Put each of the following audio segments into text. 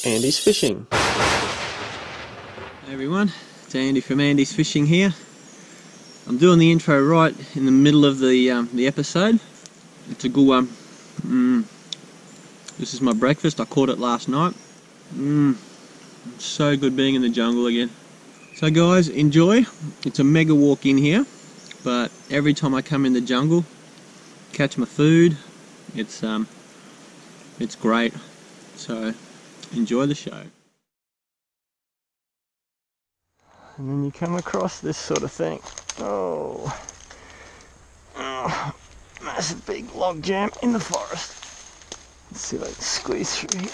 Andy's Fishing. Hey everyone, it's Andy from Andy's Fishing here. I'm doing the intro right in the middle of the episode. It's a good one. This is my breakfast. I caught it last night. It's so good being in the jungle again. So guys, enjoy. It's a mega walk in here, but every time I come in the jungle, catch my food, it's great. So enjoy the show. And then you come across this sort of thing. Oh, massive big log jam in the forest. Let's see if I can squeeze through here.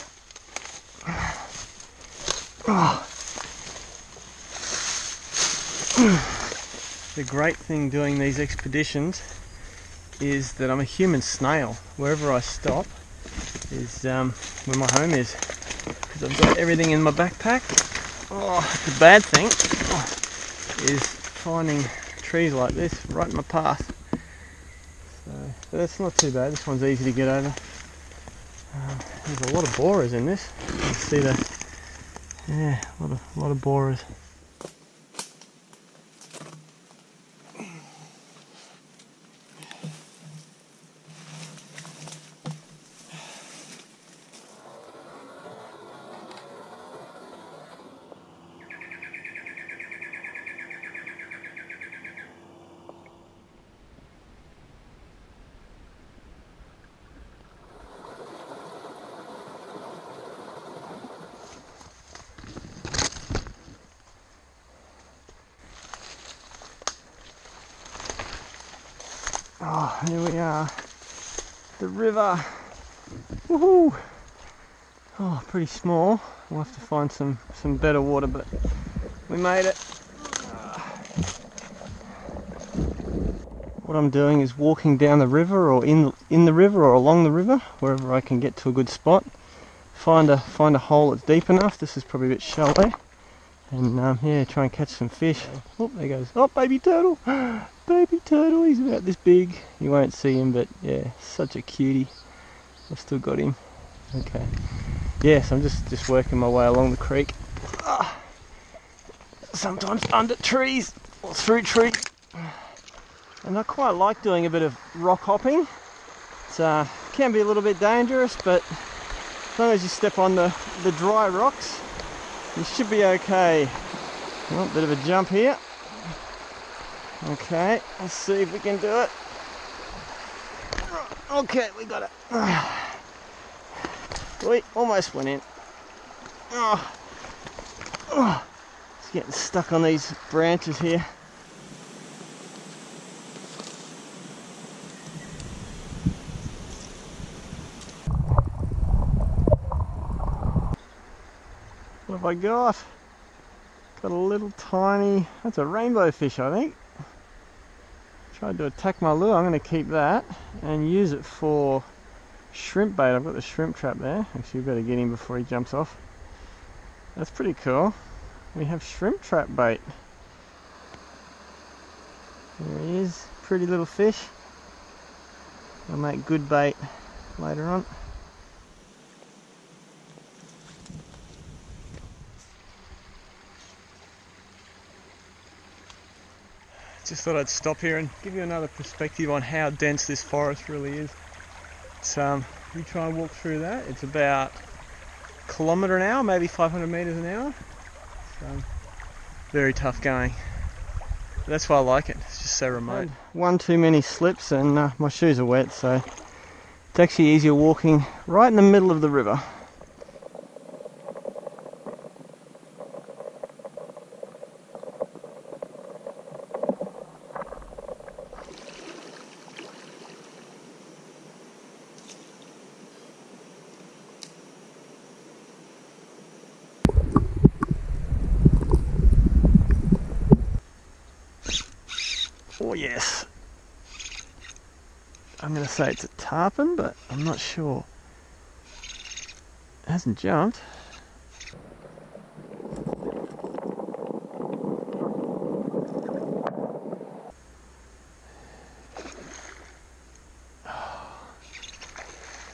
The great thing doing these expeditions is that I'm a human snail. Wherever I stop is where my home is, because I've got everything in my backpack. The bad thing is finding trees like this right in my path. But that's not too bad. This one's easy to get over. There's a lot of borers in this. You can see a lot of borers. Here we are, the river. Woohoo! Oh, pretty small. We'll have to find some better water, but we made it. What I'm doing is walking down the river, or in the river, or along the river, wherever I can get to a good spot. Find a hole that's deep enough. This is probably a bit shallow, and yeah, try and catch some fish. Oh, there goes. Oh, baby turtle. Baby turtle, he's about this big. You won't see him, but yeah, such a cutie. I've still got him. Okay. Yes, I'm just working my way along the creek. Sometimes under trees or through trees. And I quite like doing a bit of rock hopping. It can be a little bit dangerous, but as long as you step on the dry rocks, you should be okay. Oh, bit of a jump here. Okay, let's see if we can do it. Okay, we got it. We almost went in. It's getting stuck on these branches here. What have I got? Got a little tiny, that's a rainbow fish, I think. Tried to attack my lure. I'm going to keep that and use it for shrimp bait. I've got the shrimp trap there. Actually, we better get him before he jumps off. That's pretty cool. We have shrimp trap bait. There he is. Pretty little fish. I'll make good bait later on. Just thought I'd stop here and give you another perspective on how dense this forest really is. You try and walk through that, it's about a kilometre an hour, maybe 500 metres an hour. Very tough going. But that's why I like it, it's just so remote. One too many slips and my shoes are wet, so it's actually easier walking right in the middle of the river. Oh yes, I'm going to say it's a tarpon, but I'm not sure. It hasn't jumped.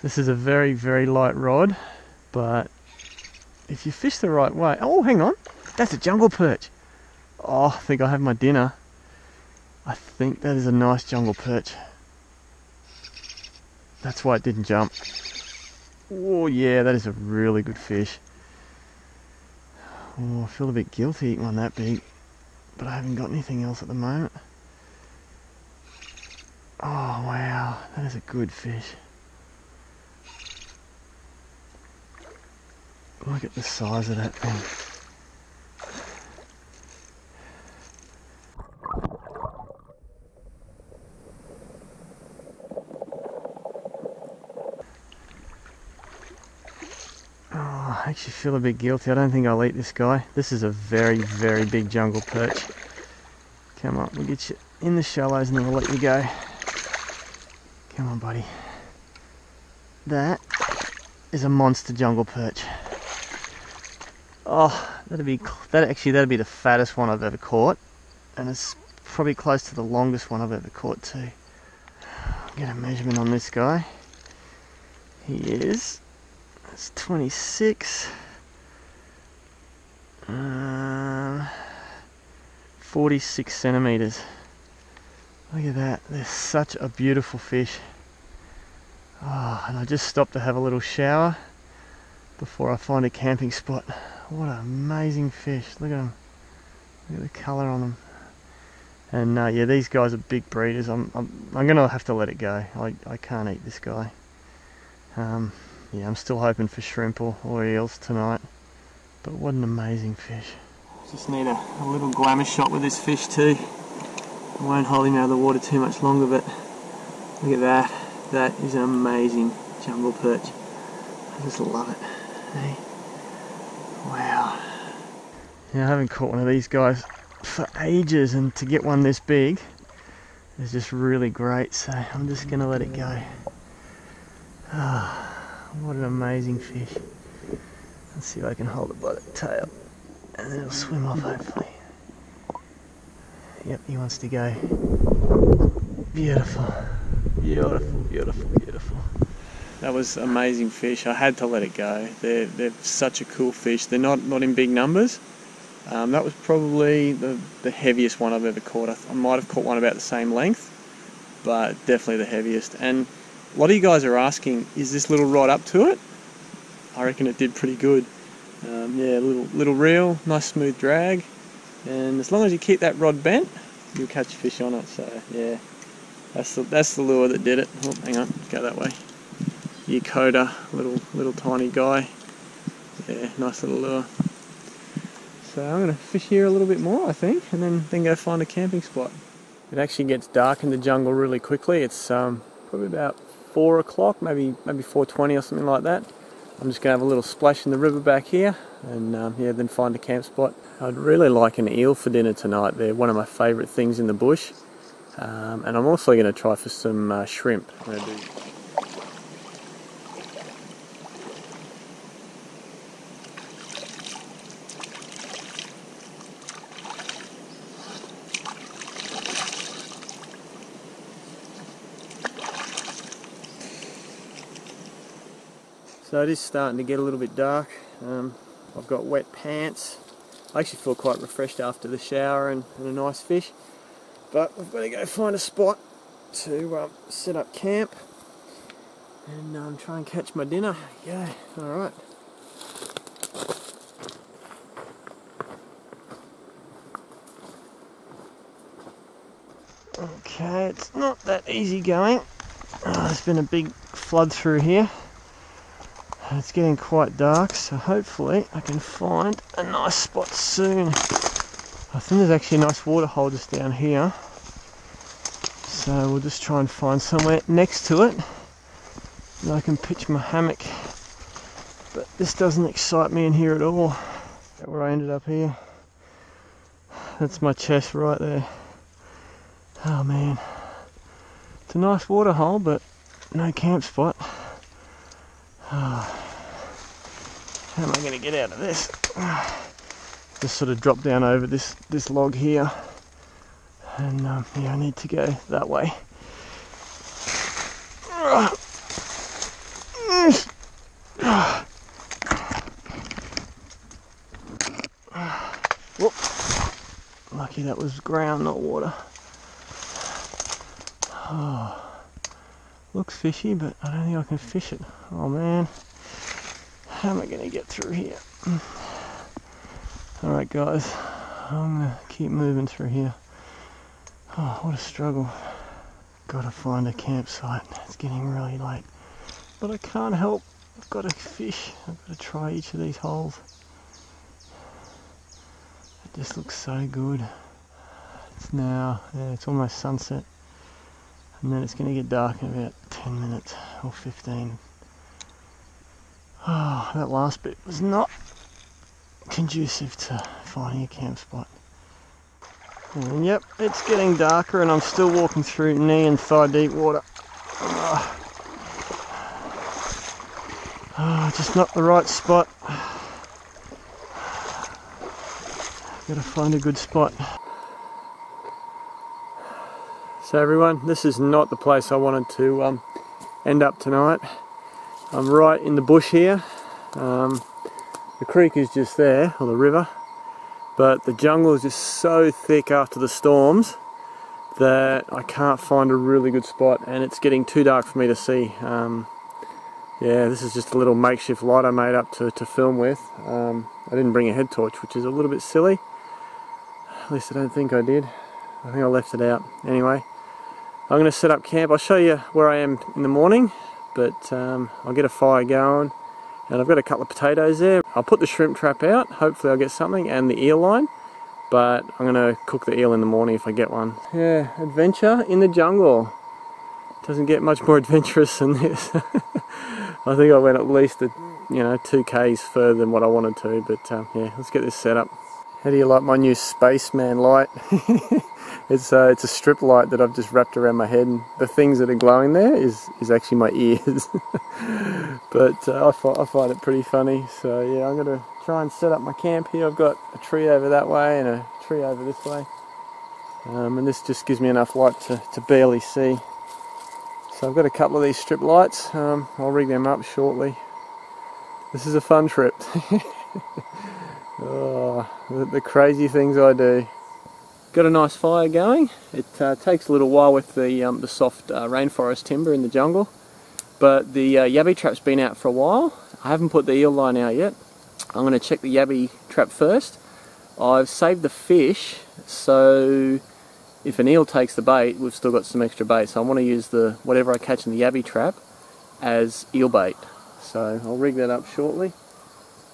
This is a very, very light rod, But if you fish the right way... Oh, hang on. That's a jungle perch. Oh, I think I have my dinner. I think that is a nice jungle perch. That's why it didn't jump. Oh yeah, that is a really good fish. Oh, I feel a bit guilty eating one that big, but I haven't got anything else at the moment. Oh wow, that is a good fish. Look at the size of that thing. Oh, I actually feel a bit guilty. I don't think I'll eat this guy. This is a very, very big jungle perch. Come on, we'll get you in the shallows and then we'll let you go. Come on, buddy. That is a monster jungle perch. Oh, that'd be the fattest one I've ever caught, and it's probably close to the longest one I've ever caught too. I'll get a measurement on this guy. He is, it's 26, 46 centimeters. Look at that, they're such a beautiful fish. Oh, and I just stopped to have a little shower before I find a camping spot. What an amazing fish. Look at them. Look at the colour on them. And yeah, these guys are big breeders. I'm gonna have to let it go. I can't eat this guy. Yeah, I'm still hoping for shrimp or eels tonight. But what an amazing fish. Just need a little glamour shot with this fish too. I won't hold him out of the water too much longer, but look at that. That is an amazing jungle perch. I just love it. Hey. Wow. Yeah, I haven't caught one of these guys for ages, and to get one this big is just really great, so I'm just going to let it go. Ah, what an amazing fish. Let's see if I can hold it by the tail and then it'll swim off hopefully. Yep, he wants to go. Beautiful. Beautiful, beautiful, beautiful. That was amazing fish. I had to let it go. They're such a cool fish. They're not in big numbers. That was probably the heaviest one I've ever caught. I might have caught one about the same length, but definitely the heaviest. And a lot of you guys are asking, is this little rod up to it? I reckon it did pretty good. Yeah, little reel, nice smooth drag, and as long as you keep that rod bent, you'll catch a fish on it. So yeah, that's the lure that did it. Oh, hang on, go that way. Yakota, little tiny guy. Yeah, nice little lure. So I'm going to fish here a little bit more, I think, and then go find a camping spot. It actually gets dark in the jungle really quickly. It's probably about 4 o'clock, maybe 4:20 or something like that. I'm just going to have a little splash in the river back here, and yeah, then find a camp spot. I'd really like an eel for dinner tonight. They're one of my favourite things in the bush, and I'm also going to try for some shrimp. I'm going to do. So it is starting to get a little bit dark. I've got wet pants. I actually feel quite refreshed after the shower and a nice fish. But we've got to go find a spot to set up camp and try and catch my dinner. Yeah, alright. Okay, it's not that easy going. There's been a big flood through here. It's getting quite dark, so hopefully I can find a nice spot soon. I think there's actually a nice water hole just down here, so we'll just try and find somewhere next to it and I can pitch my hammock. But this doesn't excite me in here at all. Where I ended up here, that's my chest right there. Oh man, it's a nice water hole but no camp spot. How am I going to get out of this? Just sort of drop down over this log here, and yeah, I need to go that way. Whoop. Lucky that was ground, not water. Oh, looks fishy, but I don't think I can fish it. Oh man, how am I going to get through here? Alright guys, I'm going to keep moving through here. Oh, what a struggle. Gotta find a campsite. It's getting really late. But I can't help. I've got to fish. I've got to try each of these holes. It just looks so good. It's now, yeah, it's almost sunset. And then it's going to get dark in about 10 minutes or 15. Oh, that last bit was not conducive to finding a camp spot. And yep, it's getting darker and I'm still walking through knee and thigh deep water. Just not the right spot. Gotta find a good spot. So everyone, this is not the place I wanted to end up tonight. I'm right in the bush here. The creek is just there, or the river. But the jungle is just so thick after the storms that I can't find a really good spot, and it's getting too dark for me to see. Yeah, this is just a little makeshift light I made up to film with. I didn't bring a head torch, which is a little bit silly. At least I don't think I did. I think I left it out. Anyway, I'm going to set up camp. I'll show you where I am in the morning, but I'll get a fire going. And I've got a couple of potatoes there. I'll put the shrimp trap out, hopefully I'll get something, and the eel line. But I'm going to cook the eel in the morning if I get one. Yeah, adventure in the jungle. Doesn't get much more adventurous than this. I think I went at least 2 k's further than what I wanted to, but yeah, let's get this set up. How do you like my new spaceman light? It's a strip light that I've just wrapped around my head, and the things that are glowing there is actually my ears. But I find it pretty funny. So yeah, I'm going to try and set up my camp here. I've got a tree over that way and a tree over this way, and this just gives me enough light to barely see. So I've got a couple of these strip lights. I'll rig them up shortly. This is a fun trip. Oh, the crazy things I do. Got a nice fire going. It takes a little while with the soft rainforest timber in the jungle, but the yabby trap's been out for a while. I haven't put the eel line out yet. I'm going to check the yabby trap first. I've saved the fish, so if an eel takes the bait, we've still got some extra bait. So I want to use whatever I catch in the yabby trap as eel bait. So I'll rig that up shortly.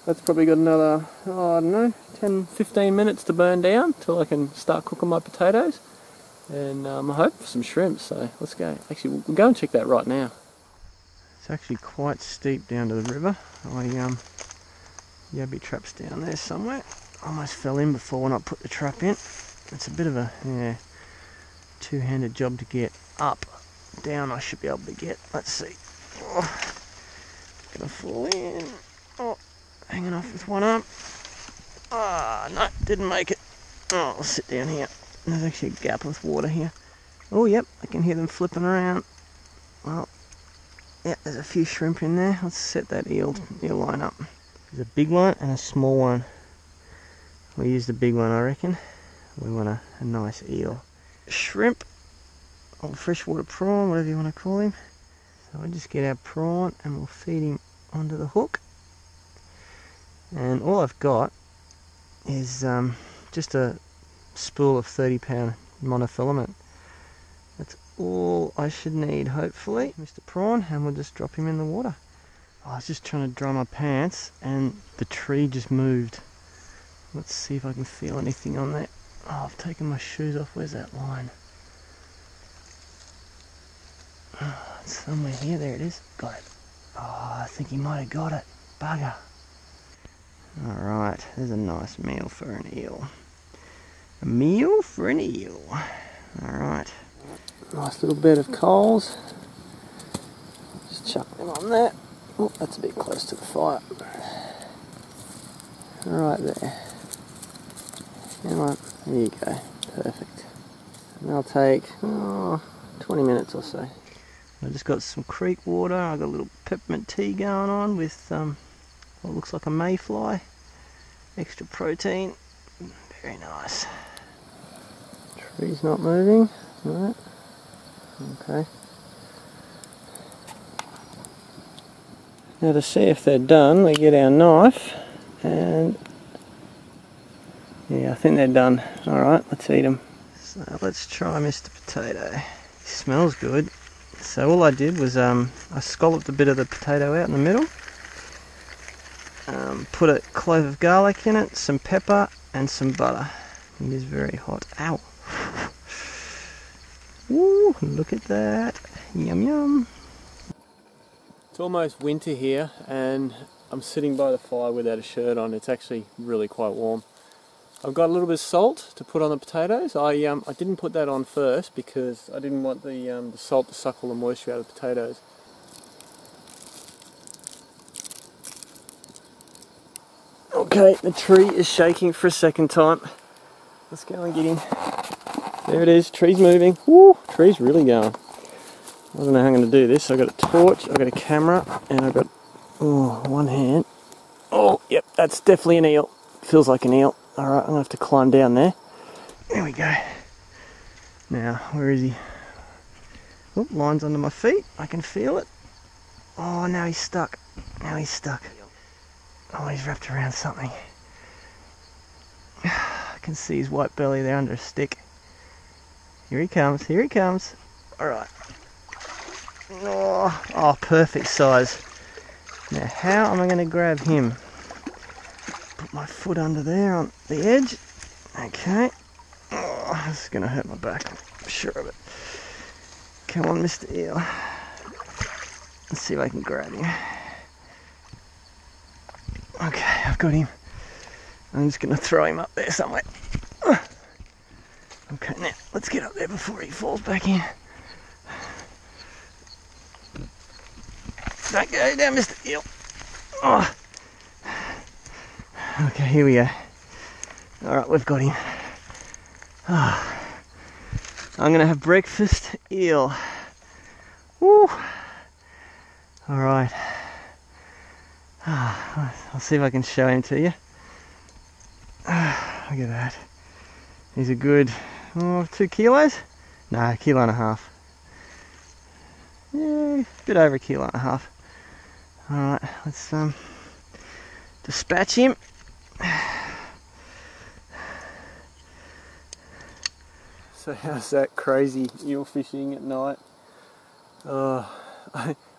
That's probably got another, I don't know, 10-15 minutes to burn down till I can start cooking my potatoes. And I hope for some shrimp, so let's go. Actually, we'll go and check that right now. It's actually quite steep down to the river. Yabby trap's down there somewhere. Almost fell in before when I put the trap in. It's a bit of a two-handed job to get up. Down I should be able to get. Let's see. Oh, gonna fall in. Oh. Hanging off with one arm. Ah, no, didn't make it. Oh, I'll sit down here. There's actually a gap with water here. Oh, yep, I can hear them flipping around. Well, yeah, there's a few shrimp in there. Let's set that eel line up. There's a big one and a small one. We'll use the big one, I reckon. We want a nice eel. Shrimp, or freshwater prawn, whatever you want to call him. So we'll just get our prawn and we'll feed him onto the hook. And all I've got is just a spool of 30-pound monofilament. That's all I should need, hopefully. Mr. Prawn, and we'll just drop him in the water. Oh, I was just trying to dry my pants and the tree just moved. Let's see if I can feel anything on that. Oh, I've taken my shoes off. Where's that line? Oh, it's somewhere here. There it is. Got it. Oh, I think he might have got it. Bugger. Alright, there's a nice meal for an eel. A meal for an eel. Alright. Nice little bed of coals. Just chuck them on there. Oh, that's a bit close to the fire. Right there. Come on, there you go. Perfect. And they'll take 20 minutes or so. I just got some creek water. I got a little peppermint tea going on with what looks like a mayfly. Extra protein. Very nice. Tree's not moving. Right. Okay. Now to see if they're done, we get our knife and yeah, I think they're done. Alright, let's eat them. So let's try Mr. Potato. He smells good. So all I did was I scalloped a bit of the potato out in the middle, put a clove of garlic in it, some pepper and some butter. It is very hot. Ow! Ooh, look at that. Yum yum. It's almost winter here and I'm sitting by the fire without a shirt on. It's actually really quite warm. I've got a little bit of salt to put on the potatoes. I didn't put that on first because I didn't want the salt to suck all the moisture out of the potatoes. Okay, the tree is shaking for a second time. Let's go and get him. There it is, tree's moving. Woo, tree's really going. I don't know how I'm going to do this. I've got a torch, I've got a camera, and I've got one hand. Oh, yep, that's definitely an eel. Feels like an eel. Alright, I'm going to have to climb down there. There we go. Now, where is he? Oh, line's under my feet. I can feel it. Oh, now he's stuck. Now he's stuck. Oh, he's wrapped around something. I can see his white belly there under a stick. Here he comes, here he comes. Alright. Oh, perfect size. Now, how am I going to grab him? Put my foot under there on the edge. Okay. Oh, this is going to hurt my back. I'm sure of it. Come on, Mr. Eel. Let's see if I can grab him. Okay, I've got him. I'm just going to throw him up there somewhere. Okay, now, let's get up there before he falls back in. Don't go down, Mr. Eel. Oh. Okay, here we go. Alright, we've got him. Oh. I'm going to have breakfast eel. Woo. Alright. I'll see if I can show him to you. Look at that. He's a good 2 kilos? No, 1.5 kilos. Yeah, a bit over 1.5 kilos. Alright, let's dispatch him. So how's that crazy eel fishing at night? I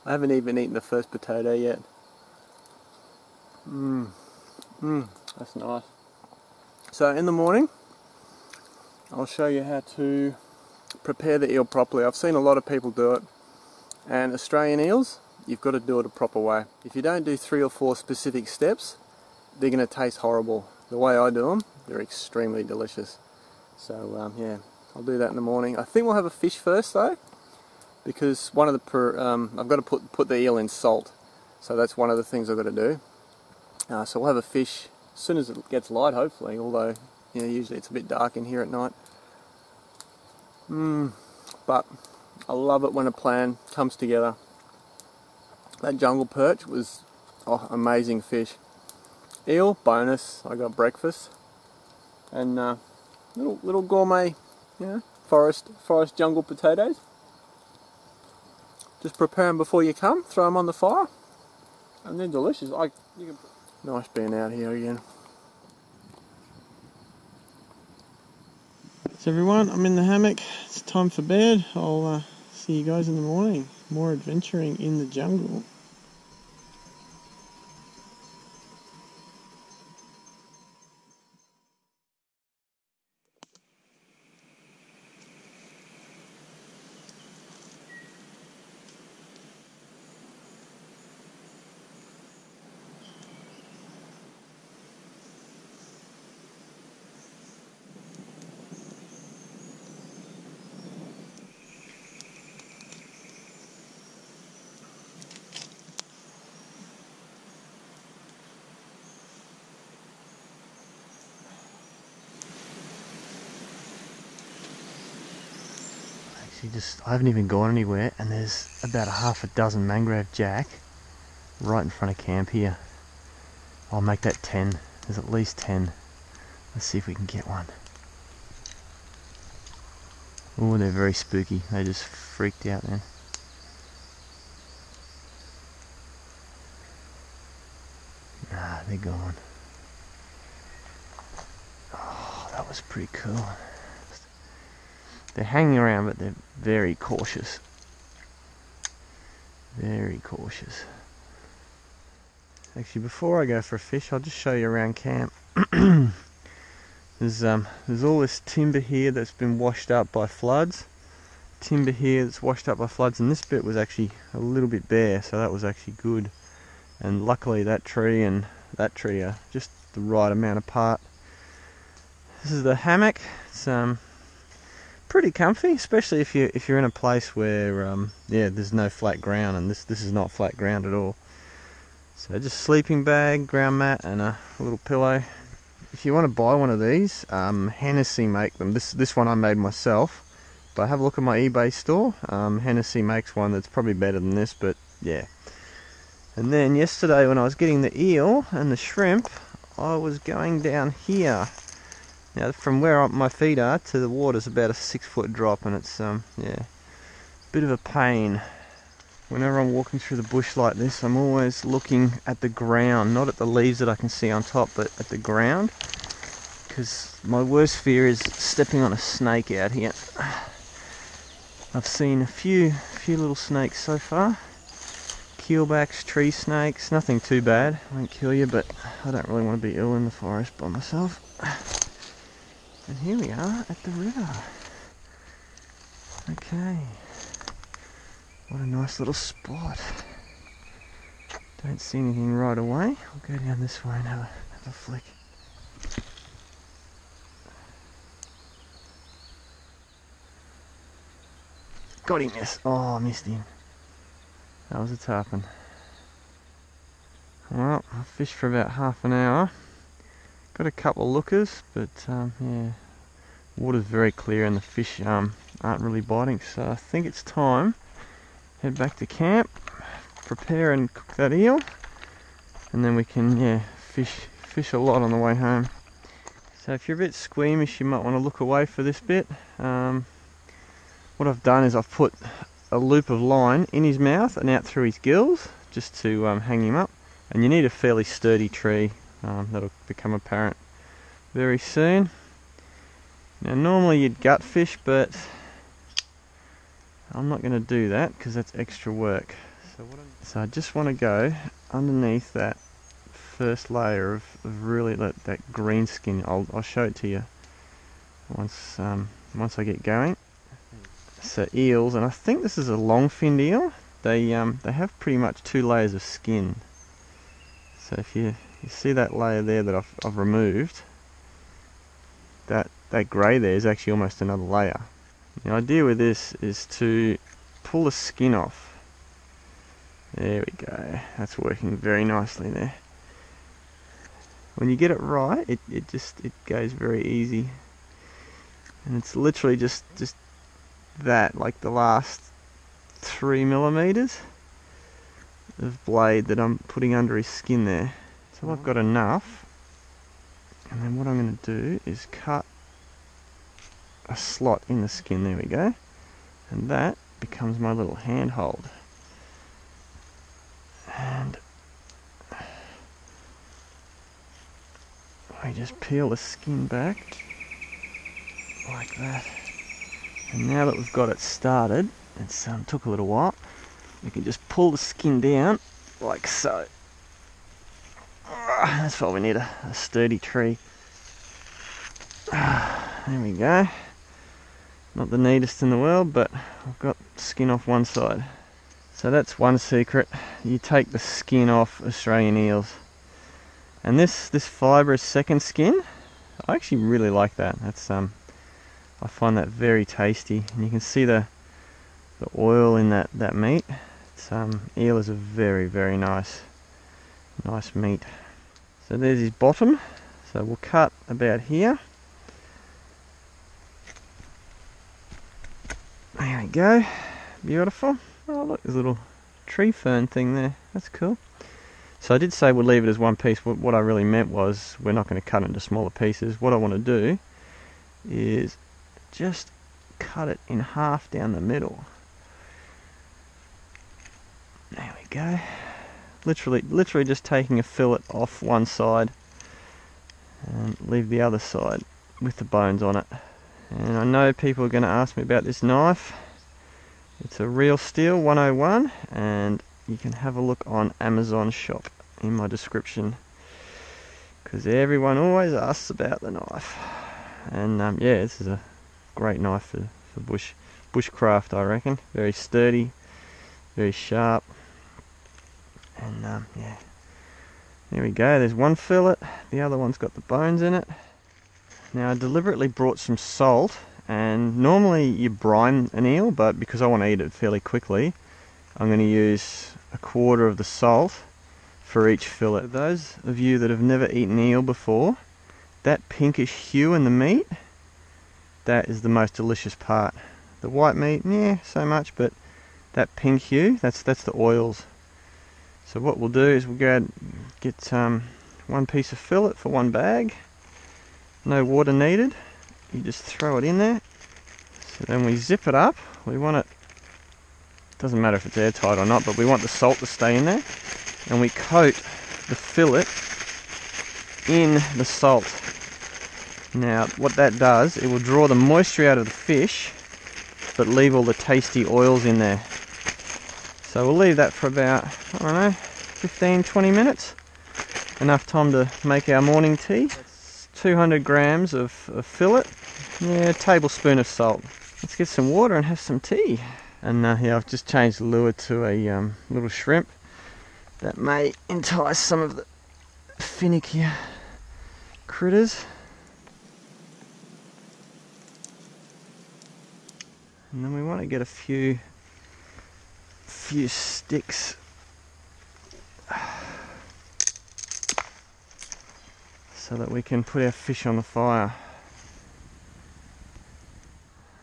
haven't even eaten the first potato yet. That's nice. So in the morning, I'll show you how to prepare the eel properly. I've seen a lot of people do it, and Australian eels, you've got to do it a proper way. If you don't do 3 or 4 specific steps, they're going to taste horrible. The way I do them, they're extremely delicious. So yeah, I'll do that in the morning. I think we'll have a fish first though, because one of the I've got to put the eel in salt, so that's one of the things I've got to do. So we'll have a fish as soon as it gets light, hopefully, although you know, usually it's a bit dark in here at night. But I love it when a plan comes together. That jungle perch was amazing fish. Eel, bonus, I got breakfast. And little gourmet, you know, forest jungle potatoes. Just prepare them before you come, throw them on the fire, and they're delicious. Nice being out here again. So everyone, I'm in the hammock. It's time for bed. I'll see you guys in the morning. More adventuring in the jungle. I haven't even gone anywhere, and there's about 6 Mangrove Jack right in front of camp here. I'll make that 10. There's at least 10. Let's see if we can get one. Oh, they're very spooky. They just freaked out then. Nah, they're gone. Oh, that was pretty cool. They're hanging around, but they're very cautious. Very cautious. Actually, before I go for a fish, I'll just show you around camp. There's all this timber here that's been washed up by floods. Timber here that's washed up by floods, and this bit was actually a little bit bare, so that was actually good. And luckily that tree and that tree are just the right amount apart. This is the hammock. It's pretty comfy, especially if you're in a place where yeah, there's no flat ground, and this is not flat ground at all. So just sleeping bag, ground mat, and a little pillow. If you want to buy one of these, Hennessy make them. This one I made myself, but have a look at my eBay store. Hennessy makes one that's probably better than this, but yeah. And then yesterday when I was getting the eel and the shrimp, I was going down here. Now from where my feet are to the water's about a 6-foot drop, and it's yeah, a bit of a pain. Whenever I'm walking through the bush like this, I'm always looking at the ground, not at the leaves that I can see on top, but at the ground, because my worst fear is stepping on a snake out here. I've seen a few little snakes so far. Keelbacks, tree snakes, nothing too bad, won't kill you, but I don't really want to be ill in the forest by myself. And here we are at the river. Okay, what a nice little spot. Don't see anything right away. I'll go down this way and have a flick. Got him, yes. Oh, I missed him. That was a tarpon. Well, I fished for about half an hour. Got a couple of lookers, but yeah, water's very clear and the fish aren't really biting, so I think it's time head back to camp, prepare and cook that eel, and then we can, yeah, fish a lot on the way home. So if you're a bit squeamish, you might want to look away for this bit. What I've done is I've put a loop of line in his mouth and out through his gills just to hang him up, and you need a fairly sturdy tree. That'll become apparent very soon. Now normally you'd gut fish, but I'm not going to do that because that's extra work. So I just want to go underneath that first layer of really that green skin. I'll show it to you once I get going. So eels, and I think this is a long-finned eel. They have pretty much 2 layers of skin. So if you see that layer there that I've removed, that grey there is actually almost another layer. The idea with this is to pull the skin off. There we go. That's working very nicely there. When you get it right, it goes very easy. And it's literally just that, like the last 3 millimeters of blade that I'm putting under his skin there. So I've got enough, and then what I'm going to do is cut a slot in the skin. There we go, and that becomes my little handhold. And I just peel the skin back like that, and now that we've got it started, it's took a little while, you can just pull the skin down like so. That's why we need a sturdy tree. There we go. Not the neatest in the world, but I've got skin off one side. So that's one secret. You take the skin off Australian eels. And this fibrous second skin, I actually really like that. That's I find that very tasty, and you can see the oil in that meat. It's eel is a very nice meat. So there's his bottom. So we'll cut about here. There we go. Beautiful. Oh look, there's a little tree fern thing there. That's cool. So I did say we'll leave it as one piece. What I really meant was we're not going to cut it into smaller pieces. What I want to do is just cut it in half down the middle. There we go. Literally just taking a fillet off one side and leave the other side with the bones on it. And I know people are going to ask me about this knife. It's a Real Steel 101, and you can have a look on Amazon shop in my description, because everyone always asks about the knife. And yeah, this is a great knife for bushcraft, I reckon. Very sturdy, very sharp, and yeah, there we go. There's one fillet, the other one's got the bones in it. Now I deliberately brought some salt, and normally you brine an eel, but because I want to eat it fairly quickly, I'm going to use a quarter of the salt for each fillet. For those of you that have never eaten eel before, that pinkish hue in the meat, that is the most delicious part. The white meat, yeah, so much, but that pink hue, that's the oils. So what we'll do is we'll go and get one piece of fillet for one bag. No water needed. You just throw it in there. So then we zip it up. We want it, doesn't matter if it's airtight or not, but we want the salt to stay in there. And we coat the fillet in the salt. Now what that does, it will draw the moisture out of the fish, but leave all the tasty oils in there. So we'll leave that for about, I don't know, 15-20 minutes. Enough time to make our morning tea. 200 grams of fillet, yeah, a tablespoon of salt. Let's get some water and have some tea. And yeah, I've just changed the lure to a little shrimp. That may entice some of the finicky critters. And then we want to get a few sticks so that we can put our fish on the fire.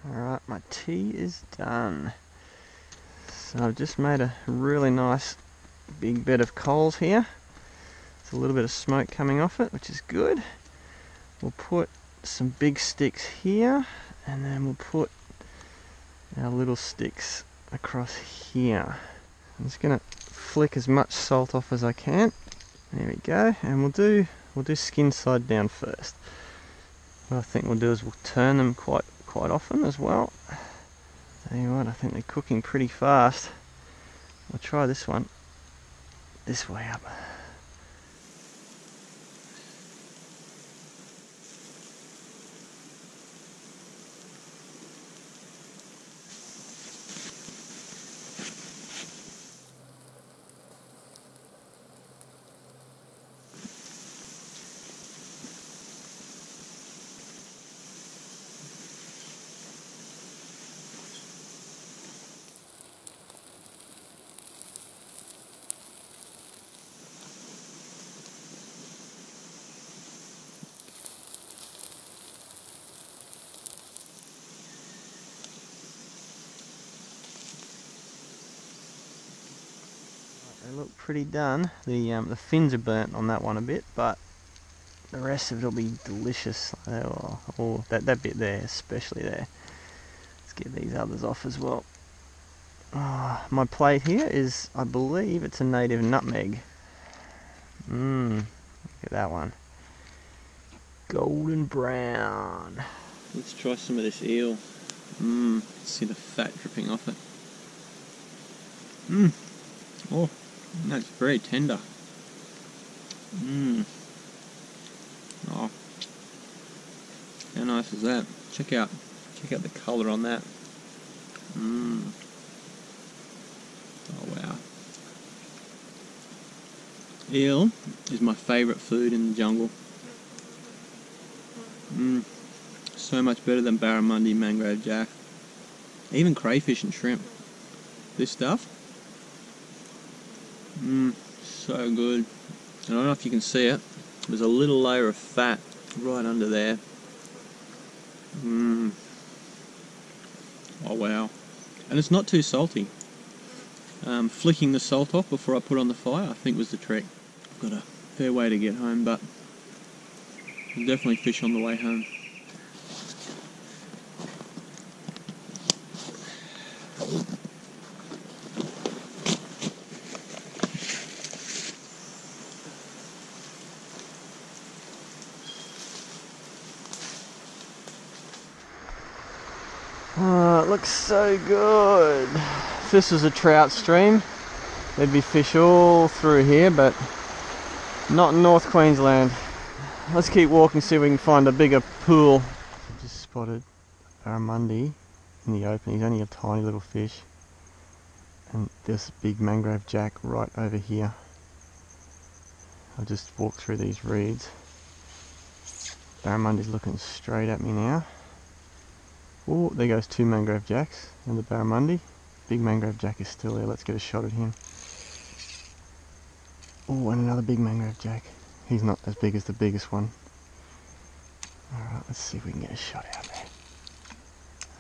Alright, my tea is done. So I've just made a really nice big bed of coals here. There's a little bit of smoke coming off it, which is good. We'll put some big sticks here, and then we'll put our little sticks across here. I'm just going to flick as much salt off as I can. There we go, and we'll do skin side down first. What I think we'll do is we'll turn them quite often as well. Tell you what, I think they're cooking pretty fast. We'll try this one this way up. They look pretty done. The fins are burnt on that one a bit, but the rest of it will be delicious. Oh, that bit there, especially there. Let's get these others off as well. Oh, my plate here is, I believe it's a native nutmeg. Look at that one. Golden brown. Let's try some of this eel. See the fat dripping off it. Oh, that's very tender. Oh, how nice is that? Check out the colour on that. Oh wow. Eel is my favourite food in the jungle. So much better than barramundi, mangrove jack, even crayfish and shrimp. This stuff, so good. I don't know if you can see it. There's a little layer of fat right under there. Oh wow. And it's not too salty. Flicking the salt off before I put on the fire, I think, was the trick. Got a fair way to get home, but there's definitely fish on the way home. Oh, it looks so good. If this was a trout stream, there'd be fish all through here, but not in North Queensland. Let's keep walking, see if we can find a bigger pool. I just spotted Barramundi in the open. He's only a tiny little fish. And there's a big Mangrove Jack right over here. I'll just walk through these reeds. Barramundi's looking straight at me now. Oh, there goes 2 Mangrove Jacks and the Barramundi. Big Mangrove Jack is still there. Let's get a shot at him. Oh, and another big Mangrove Jack. He's not as big as the biggest one. Alright, let's see if we can get a shot out there.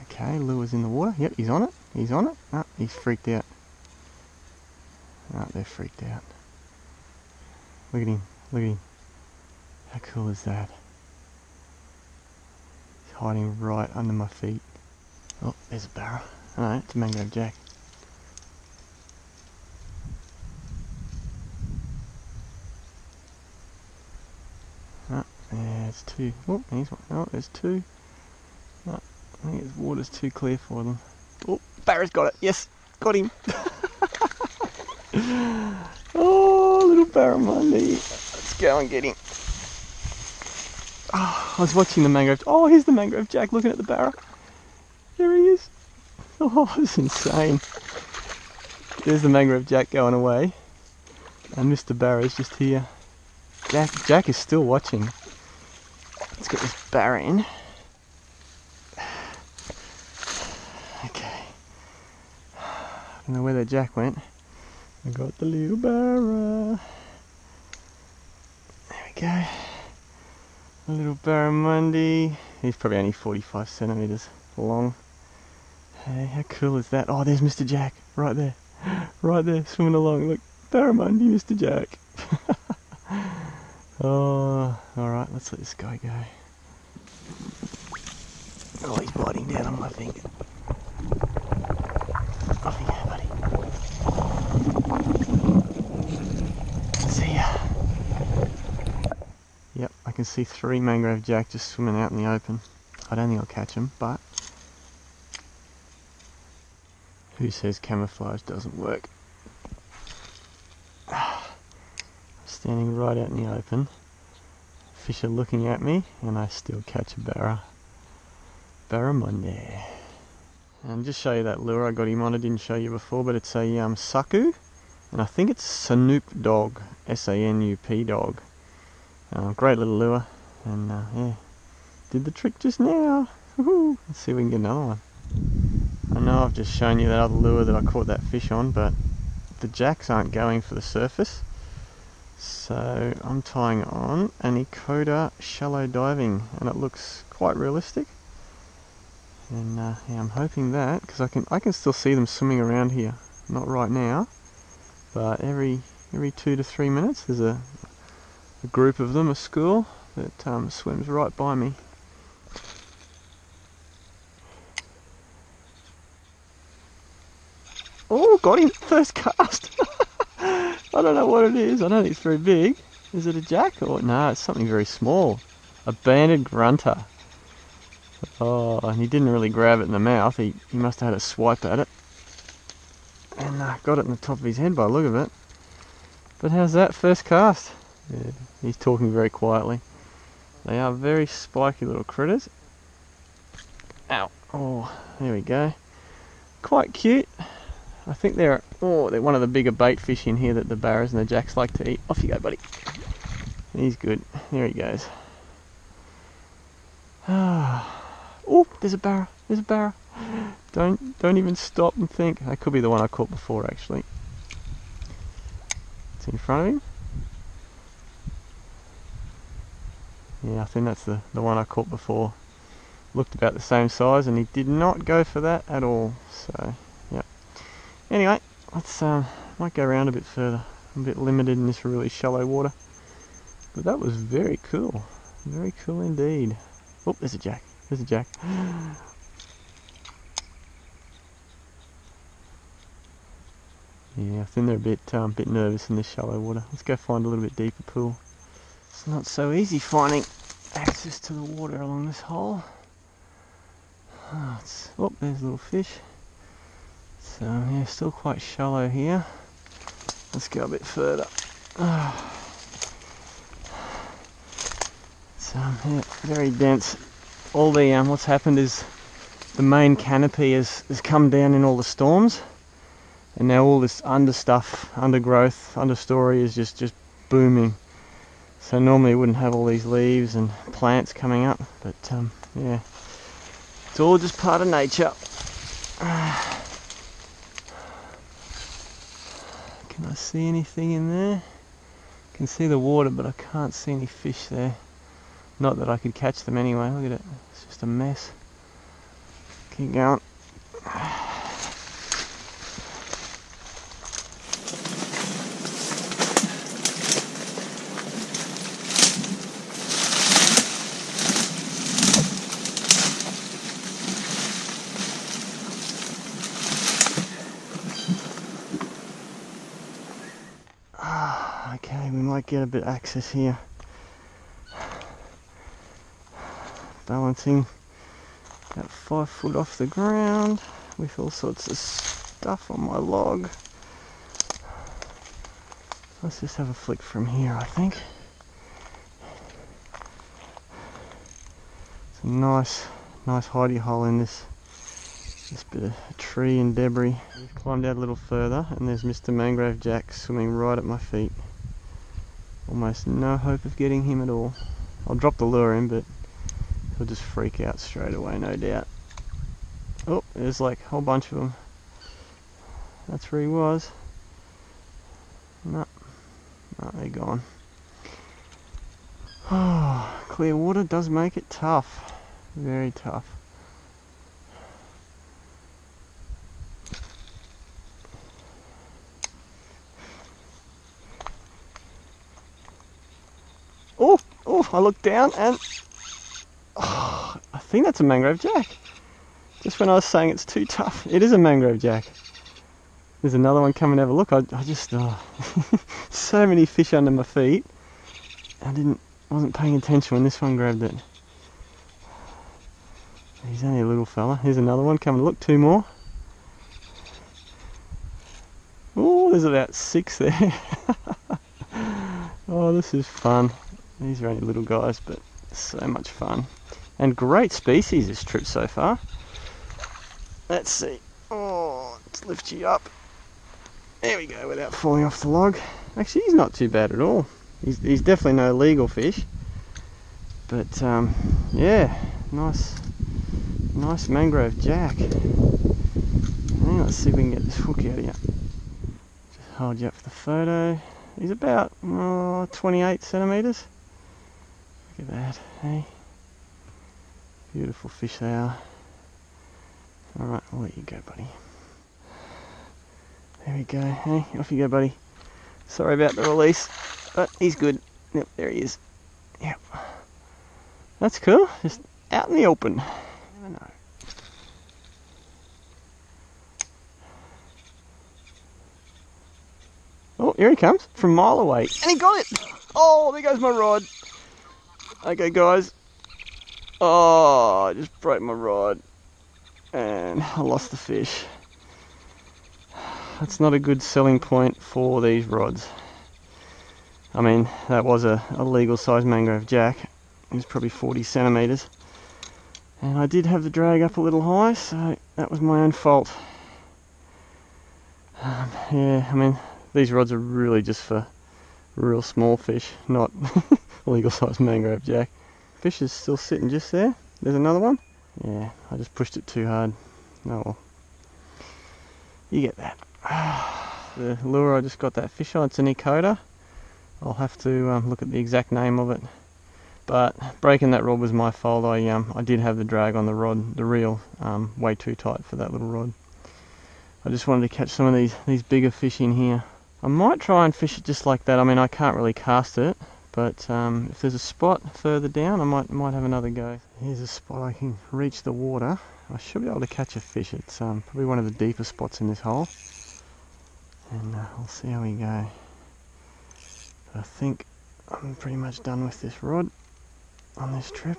Okay, lure's in the water. Yep, he's on it. He's on it. Oh, he's freaked out. Oh, they're freaked out. Look at him. Look at him. How cool is that? He's hiding right under my feet. Oh, there's a barra. Oh, no, it's a Mangrove Jack. Oh, there's 2. Oh, there's one. Oh, there's 2. Oh, I think the water's too clear for them. Oh, barra's got it. Yes, got him. Oh, little Barramundi. Let's go and get him. Oh, I was watching the Mangrove. Oh, here's the Mangrove Jack looking at the barra. There he is. Oh, it's insane. There's the Mangrove Jack going away. And Mr. Barra's just here. Jack is still watching. Let's get this barra in. Okay. I don't know where that Jack went. I got the little barra. There we go. A little Barramundi. He's probably only 45 centimetres long. Hey, how cool is that? Oh, there's Mr. Jack. Right there. Right there, swimming along. Look, Barramundi, Mr. Jack. Oh, alright, let's let this guy go. Oh, he's biting down on my finger. Off you go, buddy. See ya. Yep, I can see 3 Mangrove Jack just swimming out in the open. I don't think I'll catch them, but who says camouflage doesn't work? I'm standing right out in the open. Fish are looking at me, and I still catch a Barramundi. And just show you that lure I got him on. I didn't show you before, but it's a Saku, and I think it's Sanup dog, S-A-N-U-P dog. Great little lure, and yeah, did the trick just now. Woohoo! Let's see if we can get another one. I know I've just shown you that other lure that I caught that fish on, but the jacks aren't going for the surface, so I'm tying on an Ecoda shallow diving, and it looks quite realistic. And yeah, I'm hoping that, because I can still see them swimming around here. Not right now, but every 2 to 3 minutes there's a group of them, a school, that swims right by me. Oh, got him! First cast! I don't know what it is. I don't think it's very big. Is it a jack? Or no, it's something very small. A banded grunter. Oh, and he didn't really grab it in the mouth. He must have had a swipe at it. And got it in the top of his head by the look of it. But how's that first cast? Yeah, he's talking very quietly. They are very spiky little critters. Ow. Oh, there we go. Quite cute. I think they're one of the bigger bait fish in here that the barras and the jacks like to eat. Off you go, buddy. He's good. There he goes. Oh, there's a barra. There's a barra. Don't even stop and think. That could be the one I caught before, actually. It's in front of him. Yeah, I think that's the one I caught before. Looked about the same size, and he did not go for that at all. So, yep. Anyway, let's might go around a bit further. I'm a bit limited in this really shallow water. But that was very cool. Very cool indeed. Oh, there's a jack. There's a jack. Yeah, I think they're a bit nervous in this shallow water. Let's go find a little bit deeper pool. It's not so easy finding access to the water along this hole. Oh, there's a little fish. So yeah, still quite shallow here. Let's go a bit further. So yeah, very dense. All the what's happened is the main canopy has come down in all the storms, and now all this undergrowth, understory is just booming. So normally it wouldn't have all these leaves and plants coming up, but yeah, it's all just part of nature. Can I see anything in there? I can see the water, but I can't see any fish there. Not that I could catch them anyway. Look at it, it's just a mess. Keep going. Okay, we might get a bit of access here. Balancing about 5 foot off the ground with all sorts of stuff on my log. Let's just have a flick from here, I think. It's a nice hidey hole in this bit of tree and debris. We've climbed out a little further and there's Mr. Mangrove Jack swimming right at my feet. Almost no hope of getting him at all. I'll drop the lure in, but he'll just freak out straight away, no doubt. Oh, there's like a whole bunch of them. That's where he was. No, they're gone. Oh, clear water does make it tough. Very tough. Oh, I looked down and I think that's a Mangrove Jack. Just when I was saying it's too tough, it is a Mangrove Jack. There's another one coming to have a look. I just so many fish under my feet. I wasn't paying attention when this one grabbed it. He's only a little fella. Here's another one coming to look. 2 more. Oh, there's about 6 there. Oh, this is fun. These are only little guys, but so much fun. And great species this trip so far. Let's see. Oh, let's lift you up. There we go, without falling off the log. Actually, he's not too bad at all. He's definitely no legal fish. But yeah, nice Mangrove Jack. Now let's see if we can get this hook out of you. Just hold you up for the photo. He's about 28 centimetres. Look at that, hey? Beautiful fish they are. Alright, I'll let you go, buddy. There we go, hey? Off you go, buddy. Sorry about the release, but he's good. Yep, there he is. Yep. That's cool, just out in the open. Never know. Oh, here he comes, from a mile away. And he got it! Oh, there goes my rod. Okay, guys. Oh, I just broke my rod. And I lost the fish. That's not a good selling point for these rods. I mean, that was a legal size Mangrove Jack. It was probably 40 centimetres. And I did have the drag up a little high, so that was my own fault. Yeah, I mean, these rods are really just for real small fish, not legal size Mangrove Jack. Fish is still sitting just there. There's another one. Yeah, I just pushed it too hard. Oh well. You get that. The lure I just got that fish on, it's an Ecoda. I'll have to look at the exact name of it. But breaking that rod was my fault. I did have the drag on the rod, the reel, way too tight for that little rod. I just wanted to catch some of these bigger fish in here. I might try and fish it just like that. I mean, I can't really cast it, but if there's a spot further down, I might have another go. Here's a spot I can reach the water. I should be able to catch a fish. It's probably one of the deeper spots in this hole, and we'll see how we go. But I think I'm pretty much done with this rod on this trip.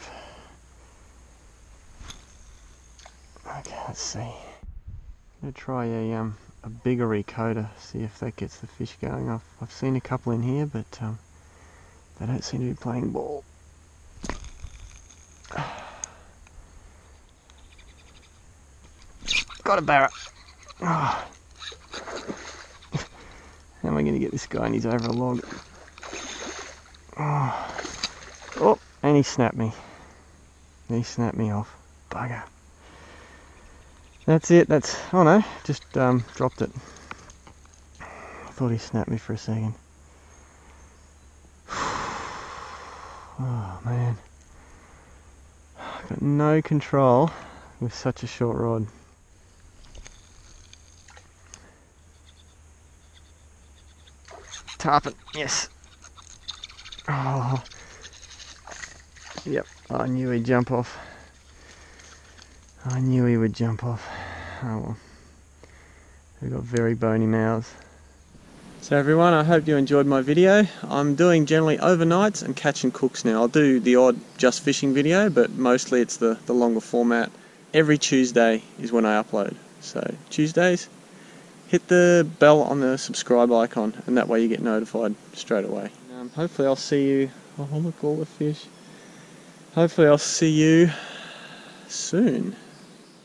Okay, let's see. I'm gonna try a bigger recoder, see if that gets the fish going. I've seen a couple in here, but they don't seem to be playing ball. Got a barra. Oh. How am I going to get this guy? And he's over a log. Oh, and he snapped me. He snapped me off. Bugger. That's it. Oh no, just dropped it. I thought he snapped me for a second. Oh man. I've got no control with such a short rod. Tarpon, yes. Oh. Yep, I knew he'd jump off. I knew he would jump off. Oh well. They've got very bony mouths. So everyone, I hope you enjoyed my video. I'm doing generally overnights and catch and cooks now. I'll do the odd just fishing video, but mostly it's the longer format. Every Tuesday is when I upload. So Tuesdays, hit the bell on the subscribe icon, and that way you get notified straight away. Hopefully I'll see you. Oh look, all the fish. Hopefully I'll see you soon.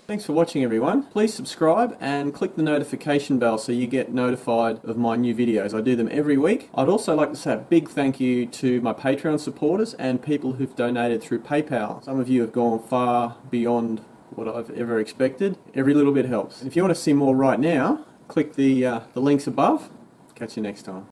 Thanks for watching everyone. Please subscribe and click the notification bell so you get notified of my new videos. I do them every week. I'd also like to say a big thank you to my Patreon supporters and people who've donated through PayPal. Some of you have gone far beyond what I've ever expected. Every little bit helps. And if you want to see more right now, click the links above. Catch you next time.